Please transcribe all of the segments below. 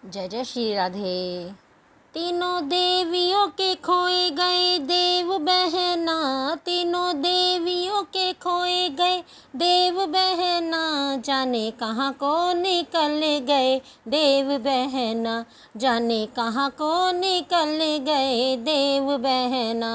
जय जय श्री राधे। तीनों देवियों के खोए गए देव बहना, तीनों देवियों के खोए गए देव बहना, जाने कहाँ को निकल गए देव बहना, जाने कहाँ को निकल गए देव बहना।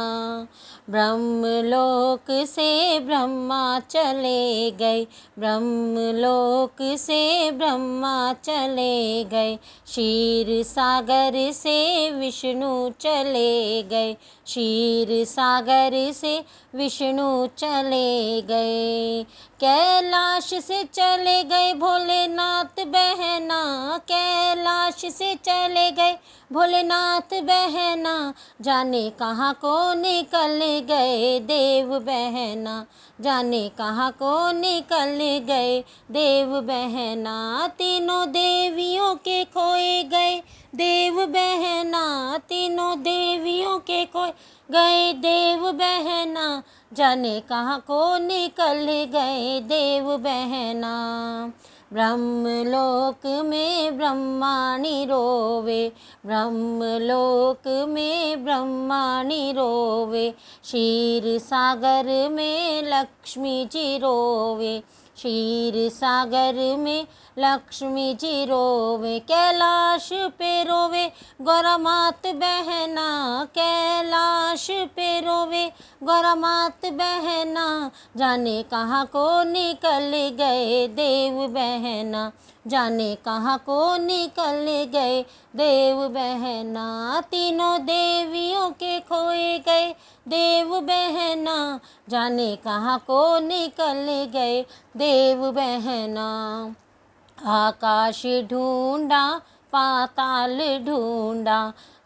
ब्रह्मलोक से ब्रह्मा चले गए, ब्रह्मलोक से ब्रह्मा चले गए, क्षीर सागर से विष्णु चले गए, क्षीर सागर से विष्णु चले गए। कैलाश से चले गए भोलेनाथ बहना, कैलाश से चले गए भोलेनाथ बहना, जाने कहाँ को निकल गए देव बहना, जाने कहाँ को निकल गए देव बहना। तीनों देवियों के खोए गए देव बहना, तीनों देवियों के खोए गए देव बहना, जाने कहाँ को निकल गए देव बहना। ब्रह्मलोक में ब्रह्माणी रोवे, ब्रह्मलोक में ब्रह्माणी रोवे, क्षीर सागर में लक्ष्मी जी रोवे, क्षीर सागर में लक्ष्मी जी रोवे। कैलाश पे रोवे गौरा मात बहना, कैलाश पे रोवे गौरा मात बहना, जाने कहाँ को निकल गए देव बहना, जाने कहाँ को निकल गए देव बहना। तीनों देवियों के खोए गए देव बहना, जाने कहाँ को निकल गए देव बहना। आकाश ढूंढा पाताल ढूंढा,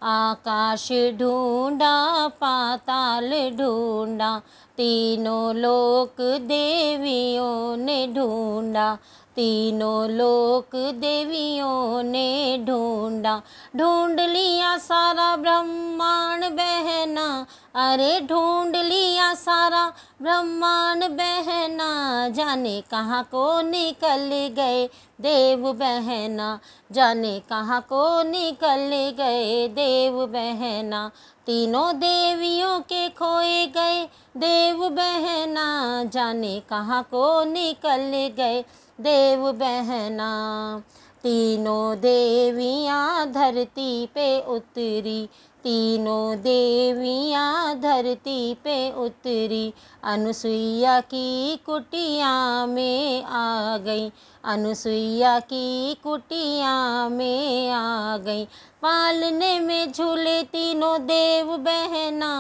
आकाश ढूंढा पाताल ढूंढा, तीनों लोक देवियों ने ढूंढा, तीनों लोक देवियों ने ढूंढा। ढूंढ लिया सारा ब्रह्मांड बहना, अरे ढूंढ लिया सारा ब्रह्मांड बहना, जाने कहाँ को निकल गए देव बहना, जाने कहाँ को निकल गए देव बहना। तीनों देवियों के खोए गए देव बहना, जाने कहाँ को निकल गए देव बहना। तीनों देवियाँ धरती पे उतरी, तीनों देवियाँ धरती पे उतरी, अनुसुईया की कुटिया में आ गई, अनुसुईया की कुटिया में आ गई। पालने में झूले तीनों देव बहना,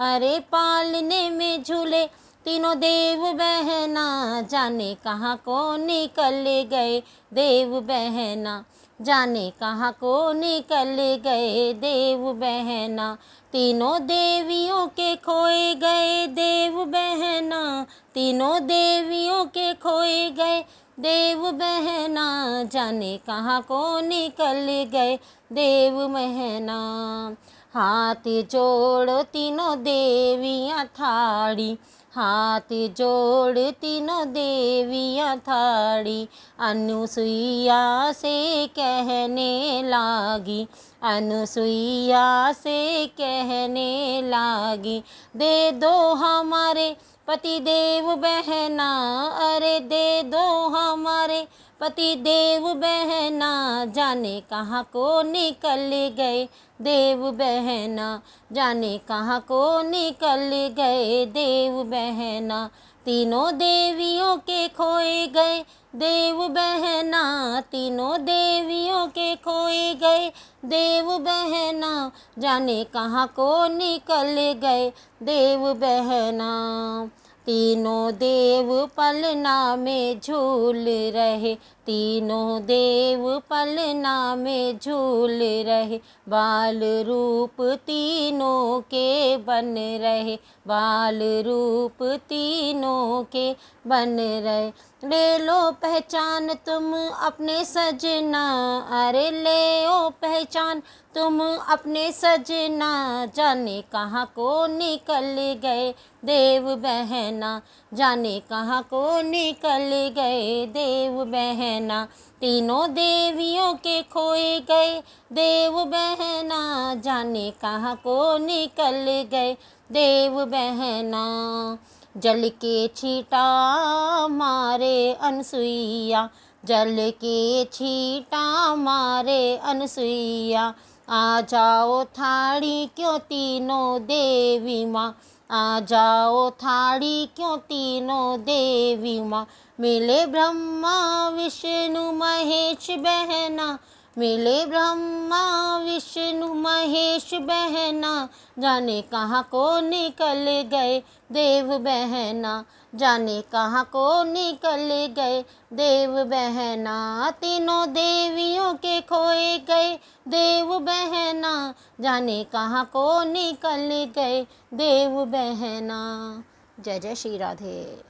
अरे पालने में झूले तीनों देव बहना, जाने कहाँ को निकल गए देव बहना, जाने कहाँ को निकल गए देव बहना। तीनों देवियों के खोए गए देव बहना, तीनों देवियों के खोए गए देव बहना, जाने कहाँ को निकल गए देव बहना। हाथ जोड़ तीनों देवियाँ थाड़ी, हाथ जोड़ तीनों देवियाँ थाड़ी, अनुसुईया से कहने लागी, अनुसुईया से कहने लागी, दे दो हमारे पति देव बहना, अरे दे दो हमारे पति देव बहना, जाने कहाँ को निकल गए देव बहना, जाने कहाँ को निकल गए देव बहना। तीनों देवियों के खोए गए देव बहना, तीनों देवियों के खोए गए देव बहना, जाने कहाँ को निकल गए देव बहना। तीनों देव पलना में झूल रहे, तीनों देव पलना में झूल रहे, बाल रूप तीनों के बन रहे, बाल रूप तीनों के बन रहे। ले लो पहचान तुम अपने सजना, अरे ले ओ पहचान तुम अपने सजना, जाने कहाँ को निकल गए देव बहना, जाने कहाँ को निकल गए देव बहना। बहना, तीनों देवियों के खोए गए देव बहना, जाने कहाँ को निकल गए देव बहना। जल के छींटा मारे अनसुईया, जल के छींटा मारे अनसुईया, आ जाओ थाड़ी क्यों तीनों देवी माँ, आ जाओ थाड़ी क्यों तीनों देवी माँ। मिले ब्रह्मा विष्णु महेश बहना, मिले ब्रह्मा विष्णु महेश बहना, जाने कहाँ को निकल गए देव बहना, जाने कहाँ को निकल गए देव बहना। तीनों देवियों के खोए गए देव बहना, जाने कहाँ को निकल गए देव बहना। जय जय श्री राधे।